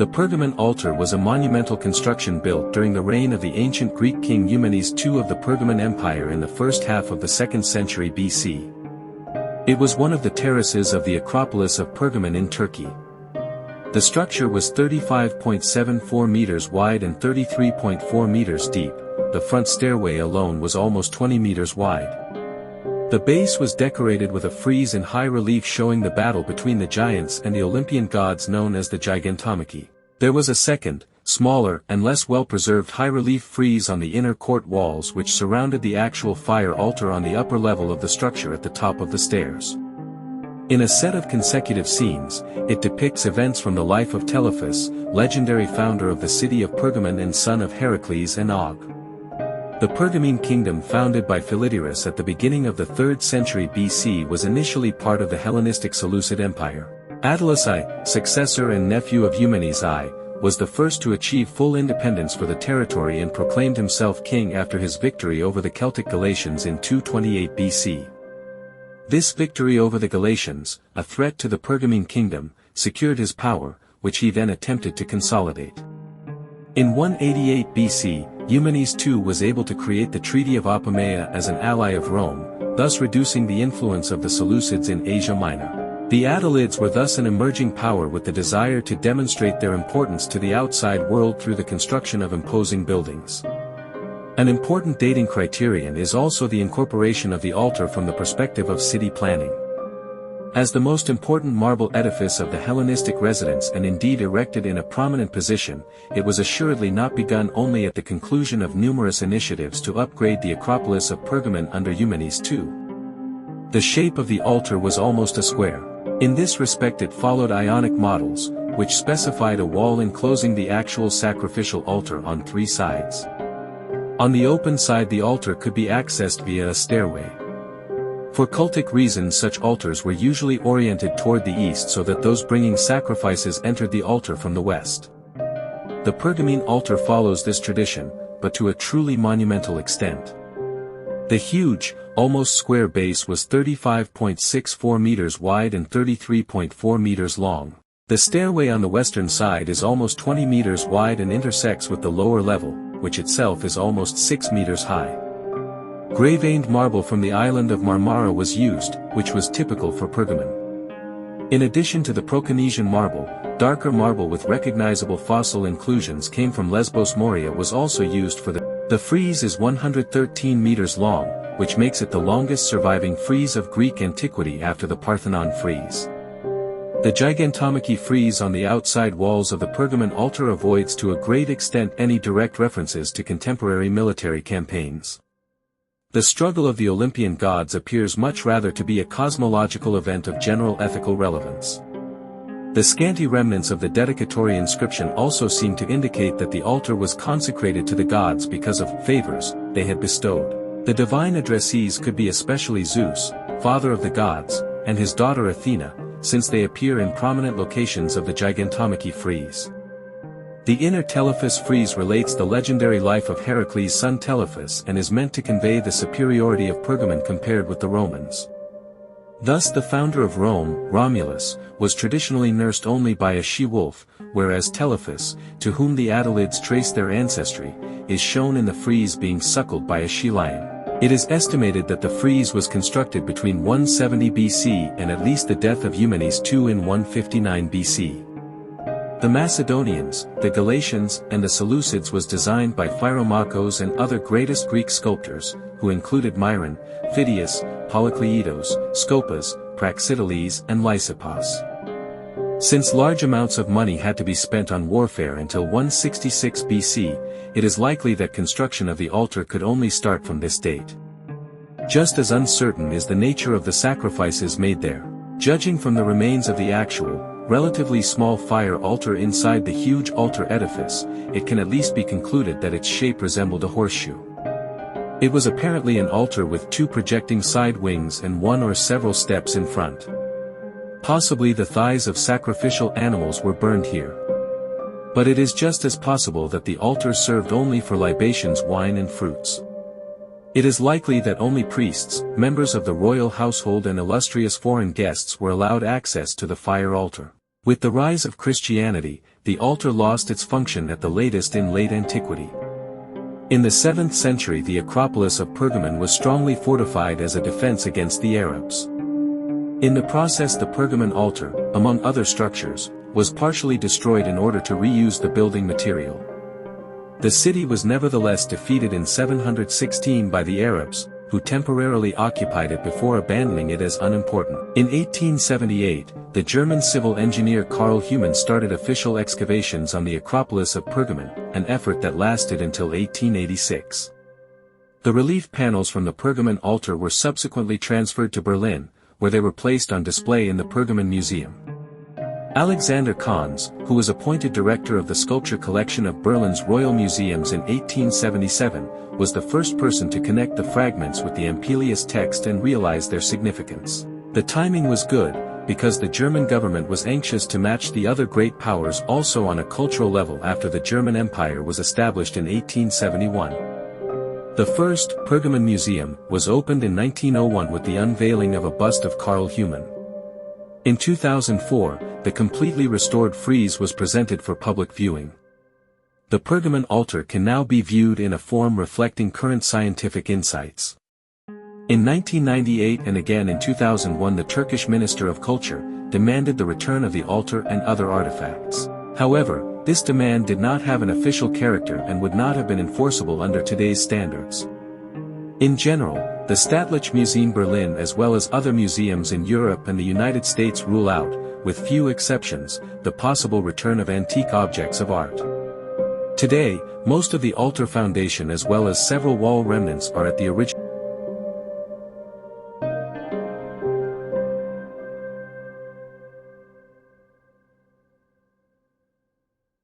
The Pergamon altar was a monumental construction built during the reign of the ancient Greek king Eumenes II of the Pergamon Empire in the first half of the 2nd century BC. It was one of the terraces of the Acropolis of Pergamon in Turkey. The structure was 35.74 meters wide and 33.4 meters deep. The front stairway alone was almost 20 meters wide. The base was decorated with a frieze in high relief showing the battle between the giants and the Olympian gods known as the Gigantomachy. There was a second, smaller and less well-preserved high-relief frieze on the inner court walls which surrounded the actual fire altar on the upper level of the structure at the top of the stairs. In a set of consecutive scenes, it depicts events from the life of Telephus, legendary founder of the city of Pergamon and son of Heracles and Og. The Pergamene kingdom founded by Philidyrus at the beginning of the 3rd century BC was initially part of the Hellenistic Seleucid Empire. Attalus I, successor and nephew of Eumenes I, was the first to achieve full independence for the territory and proclaimed himself king after his victory over the Celtic Galatians in 228 BC. This victory over the Galatians, a threat to the Pergamene kingdom, secured his power, which he then attempted to consolidate. In 188 BC, Eumenes II was able to create the Treaty of Apamea as an ally of Rome, thus reducing the influence of the Seleucids in Asia Minor. The Attalids were thus an emerging power with the desire to demonstrate their importance to the outside world through the construction of imposing buildings. An important dating criterion is also the incorporation of the altar from the perspective of city planning. As the most important marble edifice of the Hellenistic residence and indeed erected in a prominent position, it was assuredly not begun only at the conclusion of numerous initiatives to upgrade the Acropolis of Pergamon under Eumenes II. The shape of the altar was almost a square. In this respect it followed Ionic models, which specified a wall enclosing the actual sacrificial altar on 3 sides. On the open side the altar could be accessed via a stairway. For cultic reasons such altars were usually oriented toward the east so that those bringing sacrifices entered the altar from the west. The Pergamene altar follows this tradition, but to a truly monumental extent. The huge, almost square base was 35.64 meters wide and 33.4 meters long. The stairway on the western side is almost 20 meters wide and intersects with the lower level, which itself is almost 6 meters high. Gray-veined marble from the island of Marmara was used, which was typical for Pergamon. In addition to the Proconnesian marble, darker marble with recognizable fossil inclusions came from Lesbos Moria was also used for the frieze is 113 meters long, which makes it the longest surviving frieze of Greek antiquity after the Parthenon frieze. The Gigantomachy frieze on the outside walls of the Pergamon altar avoids to a great extent any direct references to contemporary military campaigns. The struggle of the Olympian gods appears much rather to be a cosmological event of general ethical relevance. The scanty remnants of the dedicatory inscription also seem to indicate that the altar was consecrated to the gods because of favors they had bestowed. The divine addressees could be especially Zeus, father of the gods, and his daughter Athena, since they appear in prominent locations of the Gigantomachy frieze. The inner Telephus frieze relates the legendary life of Heracles' son Telephus and is meant to convey the superiority of Pergamon compared with the Romans. Thus the founder of Rome, Romulus, was traditionally nursed only by a she-wolf, whereas Telephus, to whom the Attalids trace their ancestry, is shown in the frieze being suckled by a she-lion. It is estimated that the frieze was constructed between 170 BC and at least the death of Eumenes II in 159 BC. The Macedonians, the Galatians, and the Seleucids was designed by Phyromakos and other greatest Greek sculptors, who included Myron, Phidias, Polykleitos, Scopas, Praxiteles and Lysippos. Since large amounts of money had to be spent on warfare until 166 BC, it is likely that construction of the altar could only start from this date. Just as uncertain is the nature of the sacrifices made there. Judging from the remains of the actual, relatively small fire altar inside the huge altar edifice, it can at least be concluded that its shape resembled a horseshoe. It was apparently an altar with 2 projecting side wings and 1 or several steps in front. Possibly the thighs of sacrificial animals were burned here. But it is just as possible that the altar served only for libations, wine and fruits. It is likely that only priests, members of the royal household and illustrious foreign guests were allowed access to the fire altar. With the rise of Christianity, the altar lost its function at the latest in late antiquity. In the 7th century the Acropolis of Pergamon was strongly fortified as a defense against the Arabs. In the process the Pergamon altar, among other structures, was partially destroyed in order to reuse the building material. The city was nevertheless defeated in 716 by the Arabs, who temporarily occupied it before abandoning it as unimportant. In 1878, the German civil engineer Karl Humann started official excavations on the Acropolis of Pergamon, an effort that lasted until 1886. The relief panels from the Pergamon altar were subsequently transferred to Berlin, where they were placed on display in the Pergamon Museum. Alexander Kahns, who was appointed director of the sculpture collection of Berlin's Royal Museums in 1877, was the first person to connect the fragments with the Ampelius text and realize their significance. The timing was good, because the German government was anxious to match the other great powers also on a cultural level after the German Empire was established in 1871. The first Pergamon Museum was opened in 1901 with the unveiling of a bust of Karl Humann. In 2004, the completely restored frieze was presented for public viewing. The Pergamon altar can now be viewed in a form reflecting current scientific insights. In 1998 and again in 2001 the Turkish Minister of Culture demanded the return of the altar and other artifacts. However, this demand did not have an official character and would not have been enforceable under today's standards. In general, the Staatliche Museum Berlin as well as other museums in Europe and the United States rule out, with few exceptions, the possible return of antique objects of art. Today, most of the altar foundation as well as several wall remnants are at the original